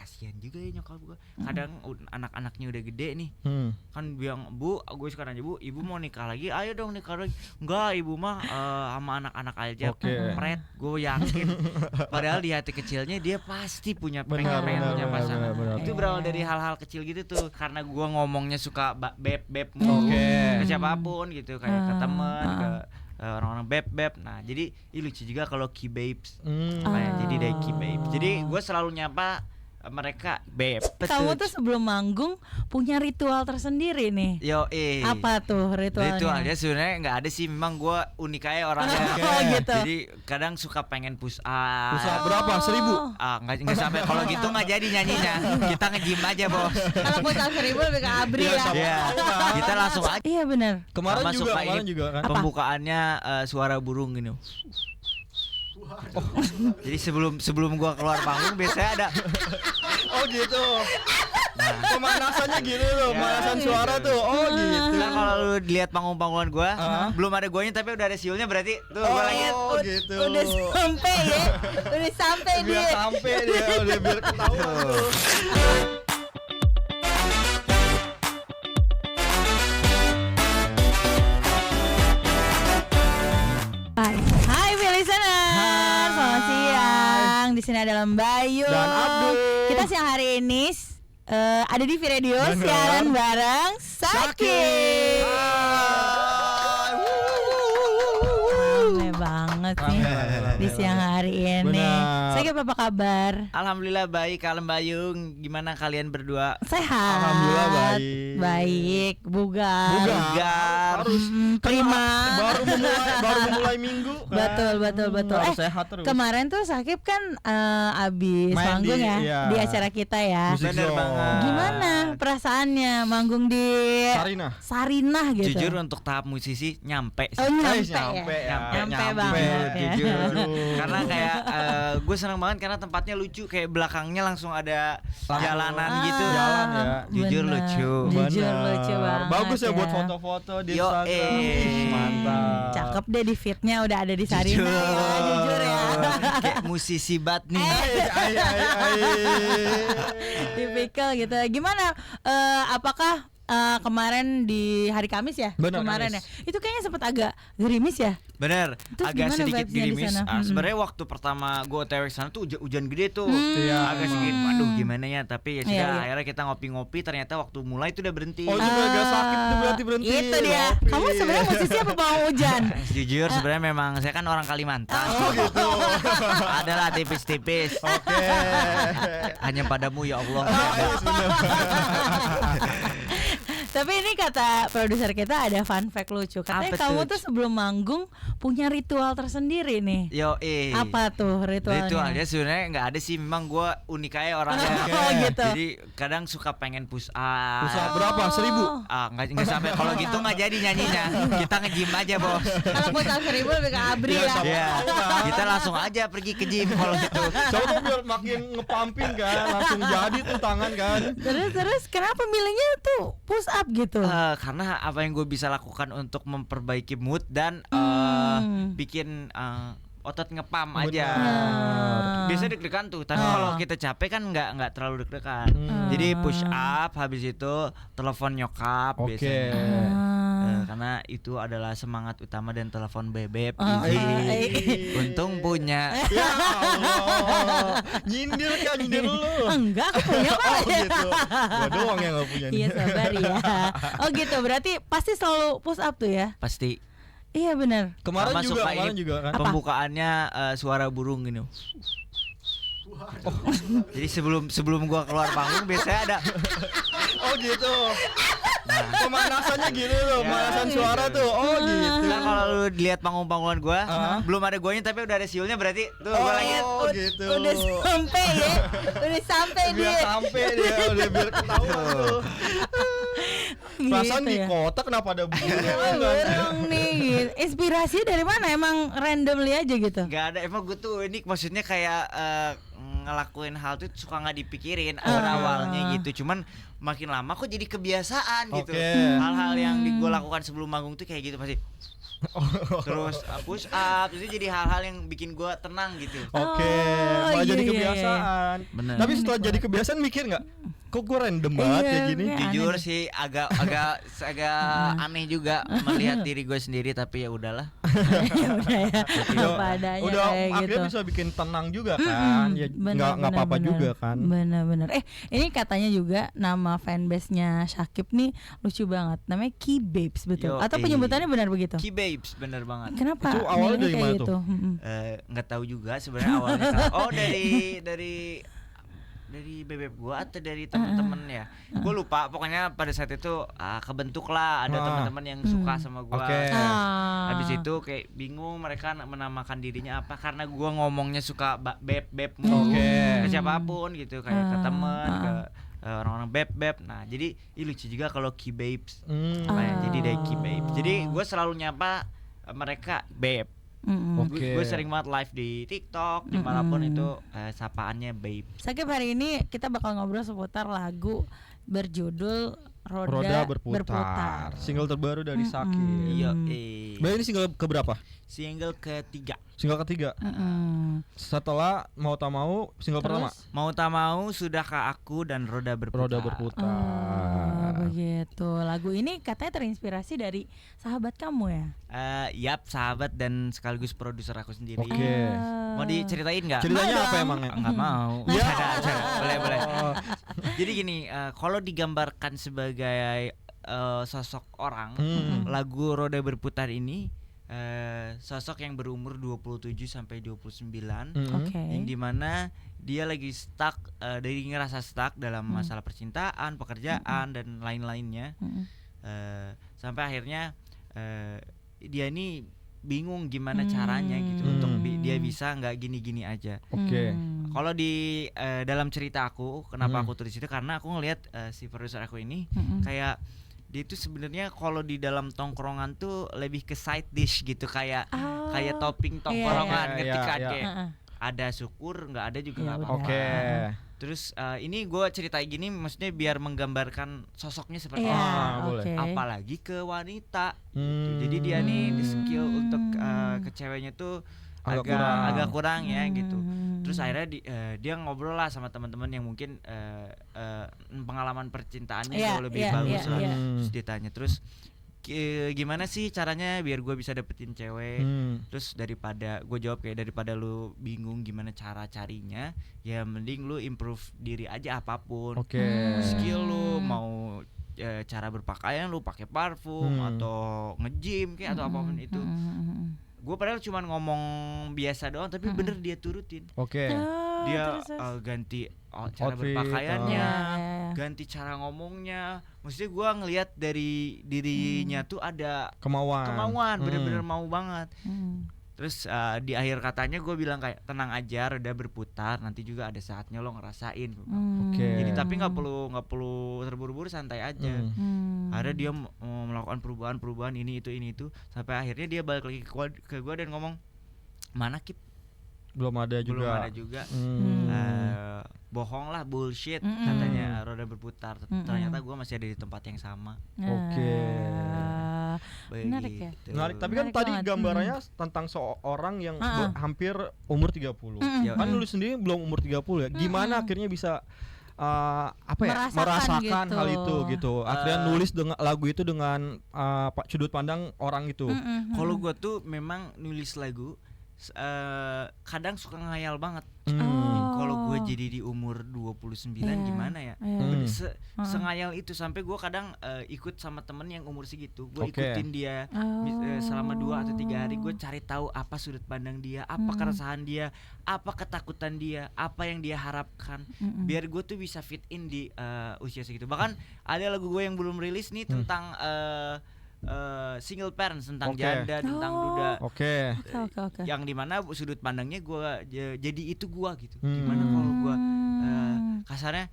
kasihan juga ya nyokap gue. Kadang anak-anaknya udah gede nih, kan bilang, Bu, gue suka nanya, Bu, ibu mau nikah lagi? Ayo dong nikah lagi. Enggak, ibu mah sama anak-anak aja. Pret, gue yakin. Padahal di hati kecilnya dia pasti pengen punya pasangan. Itu berawal dari hal-hal kecil gitu tuh. Karena gue ngomongnya suka beb mulu ke siapapun gitu, kayak ke temen, ke orang-orang beb. Nah jadi lucu juga kalau Key Babes, kayak jadi dari Key Babes. Jadi gue selalu nyapa mereka beb. Kamu tuh sebelum manggung punya ritual tersendiri nih. Apa tuh ritualnya? Ritualnya sebenarnya nggak ada sih, memang gue unik aja orangnya. Gitu. Jadi kadang suka pengen push up. Push up berapa? 1.000? Nggak sampai, kalau gitu nggak jadi nyanyinya. Kita nge-gym aja, Bos. Kalau push up 1.000 lebih ke abri ya. Iya. Kita langsung aja. Iya benar. Kemarin juga kan. Pembukaannya suara burung gini. Jadi sebelum gua keluar panggung biasanya ada. Oh gitu. Nah, pemanasannya gini loh, pemanasan suara tuh. Oh gitu. Kan kalau lu lihat panggung-panggungan gua, belum ada guanya tapi udah ada siulnya, berarti tuh gua lagi. Oh gitu. Udah sampai ya. Udah sampai dia. Biar sampai dia, udah biar ketahuan tuh. Hai listener, selamat siang. Di sini ada Lembayu dan Abdul. Kita siang hari ini ada di V-Radio siaran bareng Sakit. Rame banget nih di siang hari ini. Sakit, apa kabar? Alhamdulillah baik, Kak Lembayung. Gimana kalian berdua? Sehat. Alhamdulillah baik. Baik, bugar. Harus prima. Baru memulai minggu. Betul. Harus sehat terus. Kemarin tuh Sakib kan abis main manggung di di acara kita ya. Bener banget. Gimana perasaannya manggung di Sarinah gitu? Jujur untuk tahap musisi nyampe sih. Oh, nyampe banget ya. Jujur. Karena kayak gue seneng banget karena tempatnya lucu, kayak belakangnya langsung ada jalanan gitu. Jalan ya. Jujur Bener. lucu. Jujur lucu banget. Bagus ya buat foto-foto di Instagram. Mantap. Cakep deh, di fitnya udah ada di Sarinah ya, jujur ya. Kayak musisi bat nih. Tipikal gitu. Gimana? Apakah kemarin di hari Kamis ya? Bener, kemarin Kamis. ya. Itu kayaknya sempat agak gerimis ya? Bener, Terus agak gimana sedikit vibes-nya di gerimis. sana? Sebenarnya waktu pertama gue OTW sana tuh hujan gede tuh. Iya, Agak sedikit, waduh gimana ya. Tapi ya sudah, Iya. akhirnya kita ngopi-ngopi. Ternyata waktu mulai itu udah berhenti. Oh itu agak sakit tuh berarti berhenti. Itu dia. Ngopi. Kamu sebenarnya musisi apa bawang hujan? Jujur sebenarnya memang saya kan orang Kalimantan. Oh gitu. Adalah tipis-tipis. Oke. Hanya padamu ya Allah. Tapi ini kata produser kita ada fun fact lucu. Katanya Apa kamu tuh? tuh sebelum manggung punya ritual tersendiri nih. Apa tuh ritualnya? Ritualnya sebenarnya nggak ada sih, memang gue unik aja orangnya. Oh, gitu. Jadi kadang suka pengen push up. Push up berapa? 1.000? Nggak sampai, kalau gitu nggak jadi nyanyinya. Kita nge-gym aja, Bos. Kalau push up 1.000 lebih ke abri ya. Iya. Kita langsung aja pergi ke gym kalau gitu. Coba biar makin ngepumping kan, langsung jadi tuh tangan kan. Terus kenapa milihnya tuh push up gitu? Karena apa yang gue bisa lakukan untuk memperbaiki mood dan bikin otot ngepam aja. Biasanya deg-degan tuh, tapi kalau kita capek kan nggak terlalu deg-degan. Jadi push up, habis itu telepon nyokap biasanya. Karena itu adalah semangat utama, dan telepon bebek. Untung punya. Ya Allah. Nyindir lu. Enggak, aku punya kok. Oh gitu. Gua doang yang gak punya nih. Iya, sabar ya. Oh gitu, berarti pasti selalu push up tuh ya? Pasti. Iya benar. Kemarin Sama juga kan. Pembukaannya suara burung gini. Jadi sebelum gua keluar panggung biasanya ada. Oh gitu. Pemanasannya gini loh, pemanasan suara tuh. Oh gitu. Kan kalau lu lihat panggung-panggungan gua, belum ada guanya tapi udah ada siulnya, berarti tuh gua lagi. Oh gitu. Udah sampai ya. Udah sampai Biar dia. sampai dia, udah biar ketahuan tuh. Perasaan Gitu di ya. kota kenapa ada burung? Burung nih gitu. Inspirasi dari mana? Emang randomly aja gitu? Gak ada, emang gue tuh unik, maksudnya kayak ngelakuin hal tuh suka nggak dipikirin awalnya gitu, cuman makin lama kok jadi kebiasaan gitu. Hal-hal yang gue lakukan sebelum manggung tuh kayak gitu pasti. Terus push up itu jadi hal-hal yang bikin gue tenang gitu. Malah jadi kebiasaan. Bener. Tapi setelah jadi kebiasaan mikir nggak, kok gue random banget kayak gini? Jujur sih agak aneh juga melihat diri gue sendiri, tapi ya udahlah. Udah akhirnya bisa bikin tenang juga kan. Ya nggak apa-apa juga kan. Bener-bener. Ini katanya juga nama fanbase-nya Syakib nih lucu banget. Namanya Key Babes, betul? Atau penyebutannya benar begitu? Key Babes, bener banget. Kenapa? Itu awalnya dari mana tuh? Nggak tahu juga sebenarnya awalnya. Dari bebek gua atau dari teman-teman ya, gua lupa. Pokoknya pada saat itu kebentuk lah ada teman-teman yang suka sama gua. Habis itu kayak bingung mereka menamakan dirinya apa, karena gua ngomongnya suka beb mulu ke siapapun gitu, kayak ke teman, ke orang-orang beb. Nah jadi lucu juga kalau Key Babes. Jadi dari Key Babes. Jadi gua selalu nyapa mereka beb. Gue sering banget live di TikTok, dimanapun itu sapaannya babe. Sakib, hari ini kita bakal ngobrol seputar lagu berjudul Roda Berputar. Single terbaru dari Sakib. Iya. Ini single keberapa? Single ketiga. Setelah Mau Tak Mau, single pertama. Mau Tak Mau, Sudahkah Aku, dan Roda Berputar. Begitu. Lagu ini katanya terinspirasi dari sahabat kamu ya? Yap, sahabat dan sekaligus produser aku sendiri. Mau diceritain nggak? Ceritanya apa emangnya? Nggak mau. Boleh. Jadi gini, kalau digambarkan sebagai sosok orang, lagu Roda Berputar ini sosok yang berumur 27 sampai 29, yang dimana dia lagi stuck, dari ngerasa stuck dalam masalah percintaan, pekerjaan dan lain-lainnya, sampai akhirnya dia ini bingung gimana caranya gitu untuk dia bisa nggak gini-gini aja. Kalau di dalam cerita aku, kenapa aku tulis itu, karena aku ngelihat si produser aku ini kayak dia itu sebenarnya kalau di dalam tongkrongan tuh lebih ke side dish gitu, kayak topping tongkrongan, ketika ada syukur, nggak ada juga nggak apa-apa. Terus ini gue ceritain gini maksudnya biar menggambarkan sosoknya seperti apa, apalagi ke wanita. Jadi dia nih di skill untuk ke ceweknya tuh agak kurang ya gitu. Terus akhirnya dia ngobrol lah sama teman-teman yang mungkin pengalaman percintaannya jauh lebih bagus lah. Terus ditanya, terus gimana sih caranya biar gue bisa dapetin cewek? Terus daripada gue jawab kayak, daripada lu bingung gimana cara carinya, ya mending lu improve diri aja apapun. Skill lu mau cara berpakaian, lu pakai parfum atau nge-gym kayak atau apapun itu. Gue padahal cuma ngomong biasa doang, tapi bener dia turutin. Dia ganti cara berpakaiannya, ganti cara ngomongnya. Maksudnya gue ngelihat dari dirinya tuh ada kemauan, bener-bener mau banget. Terus di akhir katanya gue bilang kayak, tenang aja, roda berputar, nanti juga ada saatnya lo ngerasain. Jadi tapi nggak perlu terburu-buru, santai aja. Akhirnya dia melakukan perubahan ini itu sampai akhirnya dia balik lagi ke gue dan ngomong, mana Kip? Belum ada juga. Bohong lah, bullshit katanya, roda berputar. Ternyata gue masih ada di tempat yang sama. Menarik ya. Menarik, tapi kan tadi gambarannya tentang seorang yang hampir umur 30. Kan lu sendiri belum umur 30 ya. Gimana akhirnya bisa merasakan gitu. hal itu gitu. Akhirnya nulis dengan lagu itu dengan sudut pandang orang itu. Kalau gue tuh memang nulis lagu kadang suka ngayal banget. Kalau gue jadi di umur 29 gimana ya? Sengayal itu sampai gue kadang ikut sama temen yang umur segitu. Gue ikutin dia selama 2 atau 3 hari. Gue cari tahu apa sudut pandang dia, apa keresahan dia, apa ketakutan dia, apa yang dia harapkan, biar gue tuh bisa fit in di usia segitu. Bahkan ada lagu gue yang belum rilis nih tentang single parents, tentang janda, tentang duda. Yang dimana sudut pandangnya gue jadi itu gue gitu. Gimana kalau gue kasarnya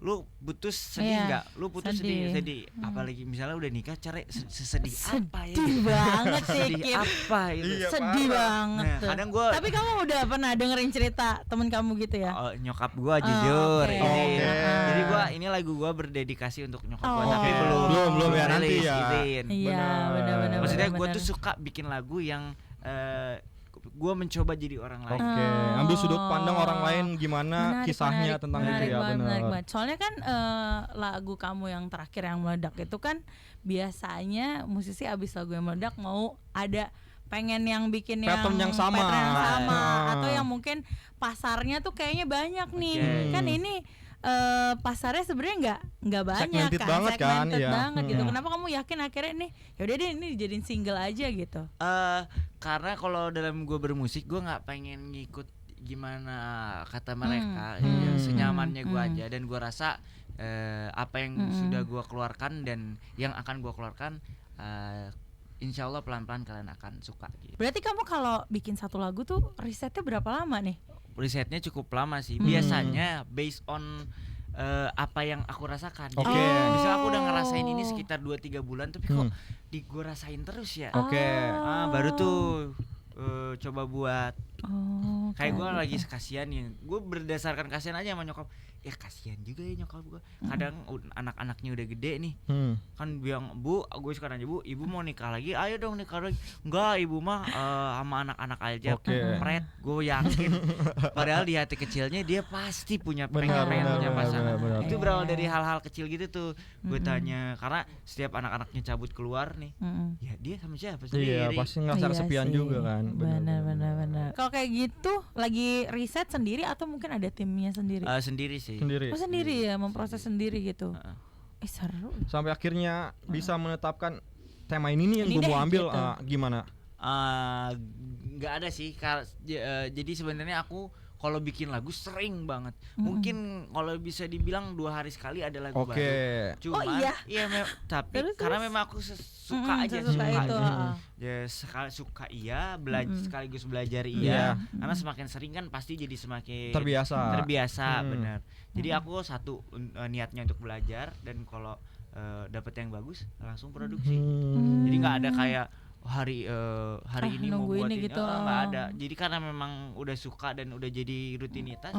lu putus sedih nggak? Lu putus sedih. Apalagi misalnya udah nikah, cari sesedih apa ya? Sedih banget sih. Sedih apa itu? Iya, sedih banget. Nah, kadang gua. Tapi kamu udah pernah dengerin cerita temen kamu gitu ya? Nyokap gua jujur. Okay. Jadi gua ini lagu gua berdedikasi untuk nyokap gua, tapi belum ya nanti ya. Iya, benar-benar. Maksudnya gua tuh suka bikin lagu yang gue mencoba jadi orang lain. Oke, ambil sudut pandang orang lain gimana kisahnya tentang itu ya, benar. Soalnya kan lagu kamu yang terakhir yang meledak itu kan biasanya musisi abis lagu yang meledak mau ada pengen yang bikin pattern yang sama atau yang mungkin pasarnya tuh kayaknya banyak nih. Kan ini pasarnya sebenarnya nggak banyak, segmented banget kan, banget gitu. Kenapa kamu yakin akhirnya nih yaudah deh ini dijadiin single aja gitu? Karena kalau dalam gue bermusik gue nggak pengen ngikut gimana kata mereka, senyamannya gue aja, dan gue rasa apa yang sudah gue keluarkan dan yang akan gue keluarkan, insya Allah pelan-pelan kalian akan suka gitu. Berarti kamu kalau bikin satu lagu tuh risetnya berapa lama nih? Risetnya cukup lama sih. Biasanya based on apa yang aku rasakan. Oke. Misalnya aku udah ngerasain ini sekitar 2-3 bulan, tapi kok gue rasain terus ya. Oke. Baru tuh coba buat. Kayak gue lagi gitu. kasihan ya. Gue berdasarkan kasihan aja sama nyokap. Ya kasihan juga ya nyokap gue. Kadang anak-anaknya udah gede nih. Kan bilang, "Bu, gue suka nanya, Bu, ibu mau nikah lagi? Ayo dong nikah lagi." Enggak, ibu mah sama anak-anak aja. Pret, gue yakin. Padahal di hati kecilnya dia pasti punya pengen punya pasangan. Itu berawal dari hal-hal kecil gitu tuh. Gue tanya, karena setiap anak-anaknya cabut keluar nih. Ya dia sama siapa sendiri. Iya, pasti ngerasa kesepian juga kan. Benar. Kalau kayak gitu lagi riset sendiri atau mungkin ada timnya sendiri? Sendiri sih. Sendiri. Oh sendiri ya, memproses sendiri gitu. Seru. Sampai akhirnya bisa menetapkan tema ini nih yang gue mau ambil gitu. Gimana? Nggak ada sih. Jadi sebenarnya aku kalau bikin lagu sering banget. Mungkin kalau bisa dibilang 2 hari sekali ada lagu baru. Cuman tapi terus, karena memang aku suka aja suka itu. Ya suka sekaligus belajar karena semakin sering kan pasti jadi semakin terbiasa benar. Jadi aku satu niatnya untuk belajar, dan kalau dapet yang bagus langsung produksi. Jadi nggak ada kayak hari ini mau buat ini gitu. Nggak ada. Jadi karena memang udah suka dan udah jadi rutinitas,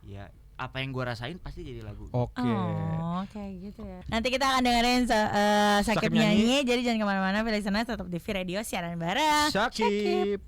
ya apa yang gue rasain pasti jadi lagu. Oke. Kayak gitu ya. Nanti kita akan dengerin Syakib nyanyi. Jadi jangan kemana-mana, pilih sana tetap di V Radio, siaran bareng Syakib.